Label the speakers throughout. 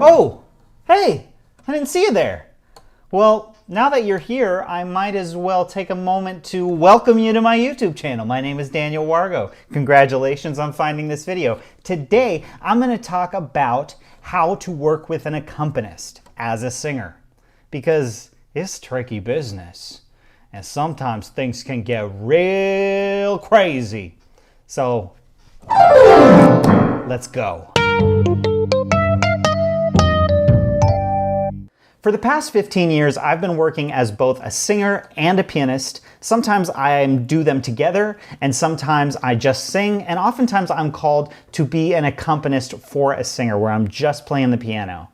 Speaker 1: Oh, hey, I didn't see you there. Well, now that you're here, I might as well take a moment to welcome you to my YouTube channel. My name is Daniel Wargo. Congratulations on finding this video. Today, I'm going to talk about how to work with an accompanist as a singer, because it's tricky business and sometimes things can get real crazy. So, let's go. For the past 15 years, I've been working as both a singer and a pianist. Sometimes I do them together, and sometimes I just sing, and oftentimes I'm called to be an accompanist for a singer, where I'm just playing the piano.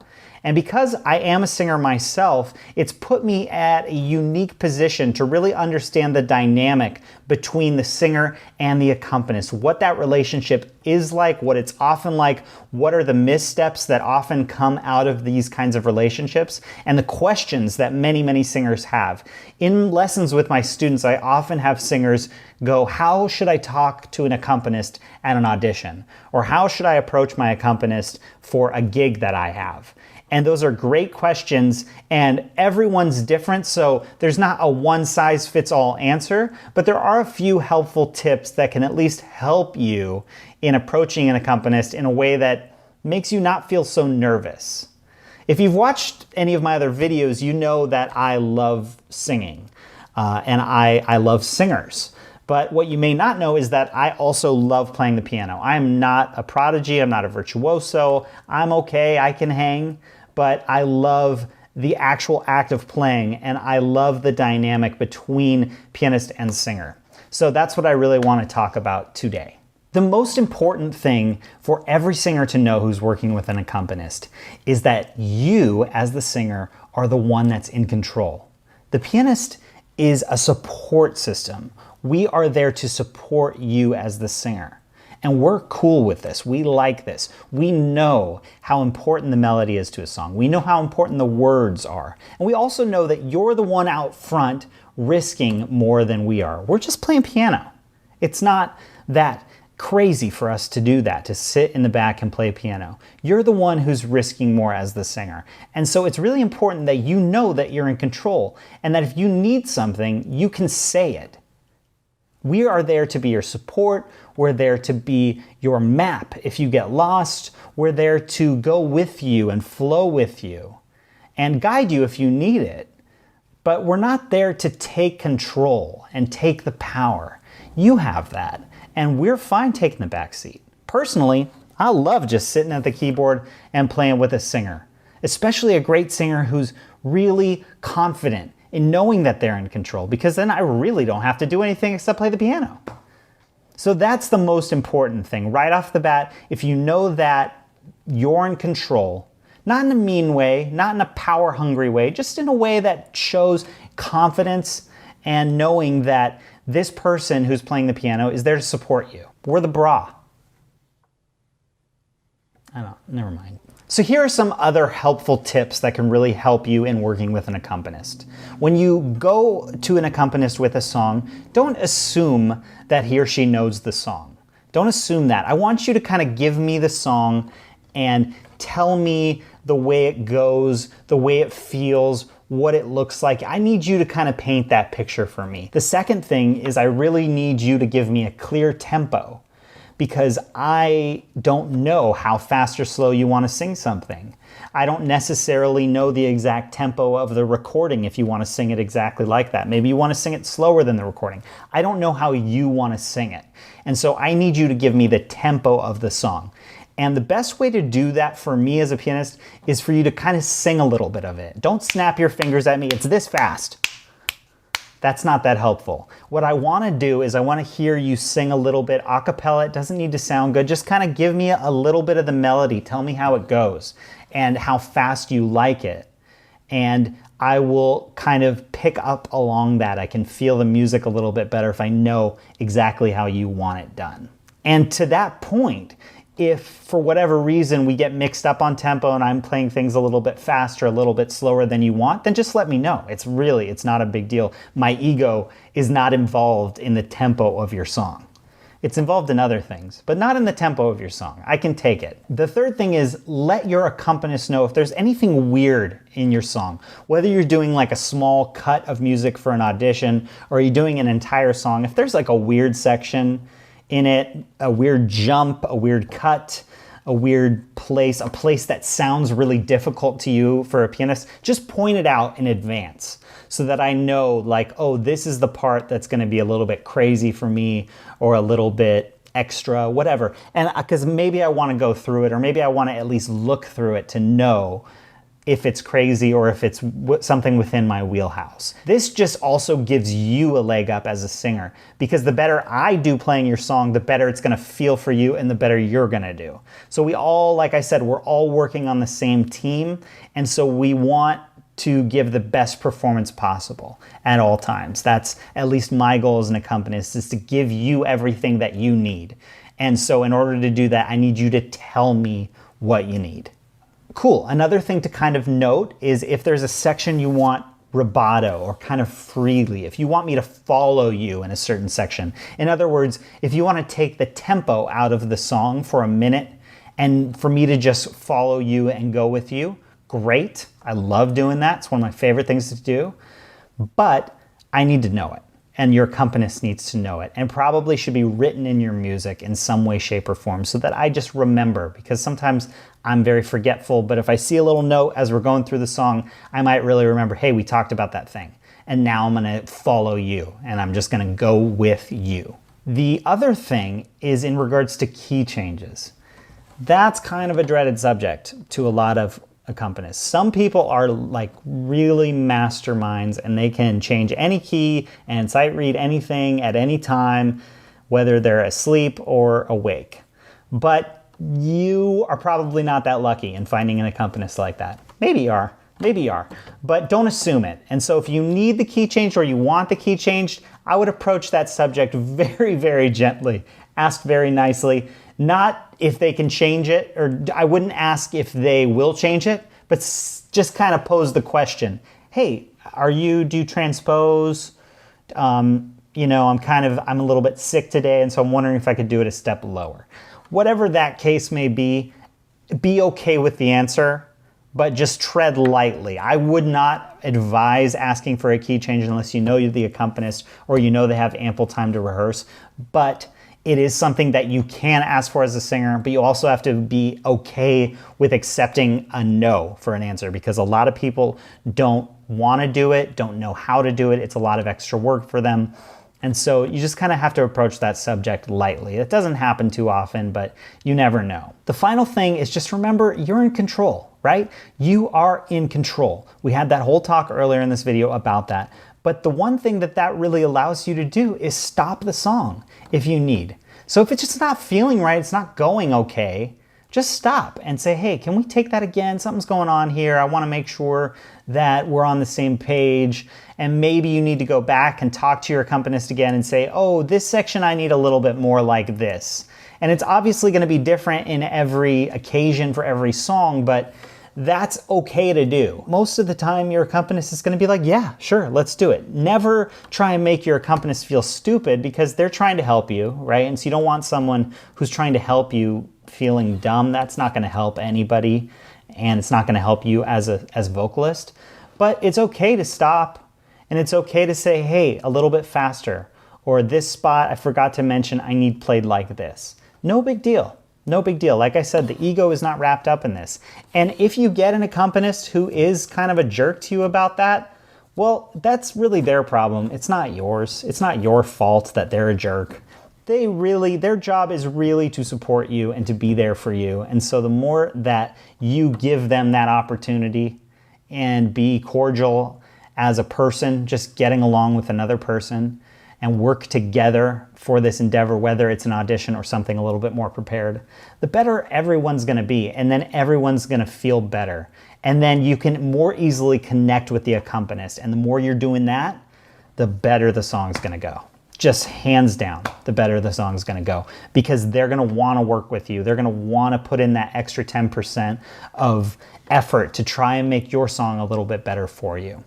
Speaker 1: And because I am a singer myself, it's put me at a unique position to really understand the dynamic between the singer and the accompanist, what that relationship is like, what it's often like, what are the missteps that often come out of these kinds of relationships, and the questions that many singers have. In lessons with my students, I often have singers go, how should I talk to an accompanist at an audition? Or how should I approach my accompanist for a gig that I have? And those are great questions, and everyone's different, so there's not a one-size-fits-all answer, but there are a few helpful tips that can at least help you in approaching an accompanist in a way that makes you not feel so nervous. If you've watched any of my other videos, you know that I love singing, and I love singers. But what you may not know is that I also love playing the piano. I am not a prodigy, I'm not a virtuoso, I'm okay, I can hang, but I love the actual act of playing, and I love the dynamic between pianist and singer. So that's what I really want to talk about today. The most important thing for every singer to know who's working with an accompanist is that you, as the singer, are the one that's in control. The pianist is a support system. We are there to support you as the singer. And we're cool with this. We like this. We know how important the melody is to a song. We know how important the words are. And we also know that you're the one out front risking more than we are. We're just playing piano. It's not that crazy for us to do that, to sit in the back and play piano. You're the one who's risking more as the singer. And so it's really important that you know that you're in control, and that if you need something, you can say it. We are there to be your support. We're there to be your map. If you get lost, we're there to go with you and flow with you and guide you if you need it. But we're not there to take control and take the power. You have that, and we're fine taking the back seat. Personally, I love just sitting at the keyboard and playing with a singer, especially a great singer who's really confident in knowing that they're in control, because then I really don't have to do anything except play the piano. So that's the most important thing. Right off the bat, if you know that you're in control, not in a mean way, not in a power-hungry way, just in a way that shows confidence and knowing that this person who's playing the piano is there to support you. We're the bra. Never mind. So here are some other helpful tips that can really help you in working with an accompanist. When you go to an accompanist with a song, don't assume that he or she knows the song. Don't assume that. I want you to kind of give me the song and tell me the way it goes, the way it feels, what it looks like. I need you to kind of paint that picture for me. The second thing is I really need you to give me a clear tempo, because I don't know how fast or slow you want to sing something. I don't necessarily know the exact tempo of the recording if you want to sing it exactly like that. Maybe you want to sing it slower than the recording. I don't know how you want to sing it. And so I need you to give me the tempo of the song. And the best way to do that for me as a pianist is for you to kind of sing a little bit of it. Don't snap your fingers at me, it's this fast. That's not that helpful. What I want to do is I want to hear you sing a little bit a cappella. It doesn't need to sound good. Just kind of give me a little bit of the melody. Tell me how it goes and how fast you like it. And I will kind of pick up along that. I can feel the music a little bit better if I know exactly how you want it done. And to that point, if for whatever reason we get mixed up on tempo and I'm playing things a little bit faster, a little bit slower than you want, then just let me know. It's not a big deal. My ego is not involved in the tempo of your song. It's involved in other things, but not in the tempo of your song. I can take it. The third thing is let your accompanist know if there's anything weird in your song. Whether you're doing like a small cut of music for an audition or you're doing an entire song, if there's like a weird section in it, a weird jump, a weird cut, a weird place, a place that sounds really difficult to you for a pianist, just point it out in advance so that I know like, oh, this is the part that's going to be a little bit crazy for me or a little bit extra, whatever. And because maybe I want to go through it or maybe I want to at least look through it to know if it's crazy or if it's something within my wheelhouse. This just also gives you a leg up as a singer because the better I do playing your song, the better it's gonna feel for you and the better you're gonna do. So we all, like I said, we're all working on the same team, and so we want to give the best performance possible at all times. That's at least my goal as an accompanist, is to give you everything that you need. And so in order to do that, I need you to tell me what you need. Cool. Another thing to kind of note is if there's a section you want rubato or kind of freely, if you want me to follow you in a certain section. In other words, if you want to take the tempo out of the song for a minute and for me to just follow you and go with you, great. I love doing that. It's one of my favorite things to do, but I need to know it. And your accompanist needs to know it, and probably should be written in your music in some way, shape, or form so that I just remember, because sometimes I'm very forgetful, but if I see a little note as we're going through the song, I might really remember, hey, we talked about that thing, and now I'm gonna follow you, and I'm just gonna go with you. The other thing is in regards to key changes. That's kind of a dreaded subject to a lot of accompanists. Some people are like really masterminds and they can change any key and sight read anything at any time, whether they're asleep or awake. But you are probably not that lucky in finding an accompanist like that. Maybe you are, but don't assume it. And so if you need the key changed or you want the key changed, I would approach that subject very, very gently. Ask very nicely. Not if they can change it, or I wouldn't ask if they will change it, but just kind of pose the question. Hey, do you transpose? I'm a little bit sick today, and so I'm wondering if I could do it a step lower. Whatever that case may be okay with the answer, but just tread lightly. I would not advise asking for a key change unless you know you're the accompanist or you know they have ample time to rehearse, but it is something that you can ask for as a singer, but you also have to be okay with accepting a no for an answer, because a lot of people don't want to do it, don't know how to do it. It's a lot of extra work for them. And so you just kind of have to approach that subject lightly. It doesn't happen too often, but you never know. The final thing is just remember you're in control, right? You are in control. We had that whole talk earlier in this video about that. But the one thing that really allows you to do is stop the song if you need. So if it's just not feeling right, it's not going okay, just stop and say, hey, can we take that again? Something's going on here. I want to make sure that we're on the same page. And maybe you need to go back and talk to your accompanist again and say, oh, this section I need a little bit more like this. And it's obviously going to be different in every occasion for every song, but that's okay to do. Most of the time your accompanist is going to be like, yeah, sure, let's do it. Never try and make your accompanist feel stupid, because they're trying to help you, right? And so you don't want someone who's trying to help you feeling dumb. That's not going to help anybody, and it's not going to help you as vocalist. But it's okay to stop, and it's okay to say, hey, a little bit faster, or this spot I forgot to mention I need played like this. No big deal. No big deal. Like I said, the ego is not wrapped up in this. And if you get an accompanist who is kind of a jerk to you about that, well, that's really their problem. It's not yours. It's not your fault that they're a jerk. Their job is really to support you and to be there for you. And so the more that you give them that opportunity and be cordial as a person, just getting along with another person, and work together for this endeavor, whether it's an audition or something a little bit more prepared, the better everyone's gonna be, and then everyone's gonna feel better. And then you can more easily connect with the accompanist, and the more you're doing that, the better the song's gonna go. Just hands down, the better the song's gonna go, because they're gonna wanna work with you. They're gonna wanna put in that extra 10% of effort to try and make your song a little bit better for you.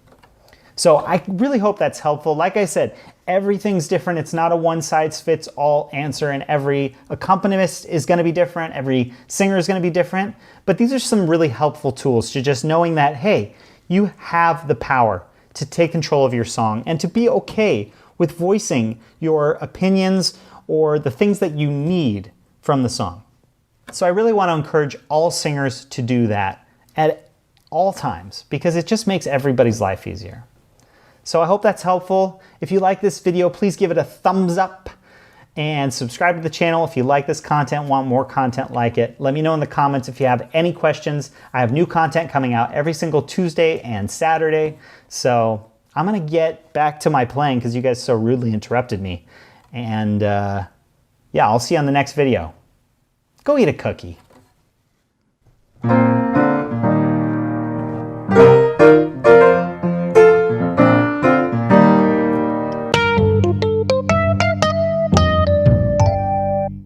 Speaker 1: So I really hope that's helpful. Like I said, Everything's different. It's not a one-size-fits-all answer, and every accompanist is going to be different. Every singer is going to be different. But these are some really helpful tools to just knowing that, hey, you have the power to take control of your song and to be okay with voicing your opinions or the things that you need from the song. So I really want to encourage all singers to do that at all times because it just makes everybody's life easier. So I hope that's helpful. If you like this video, please give it a thumbs up and subscribe to the channel if you like this content, want more content like it. Let me know in the comments if you have any questions. I have new content coming out every single Tuesday and Saturday. So I'm gonna get back to my playing because you guys so rudely interrupted me. And yeah, I'll see you on the next video. Go eat a cookie.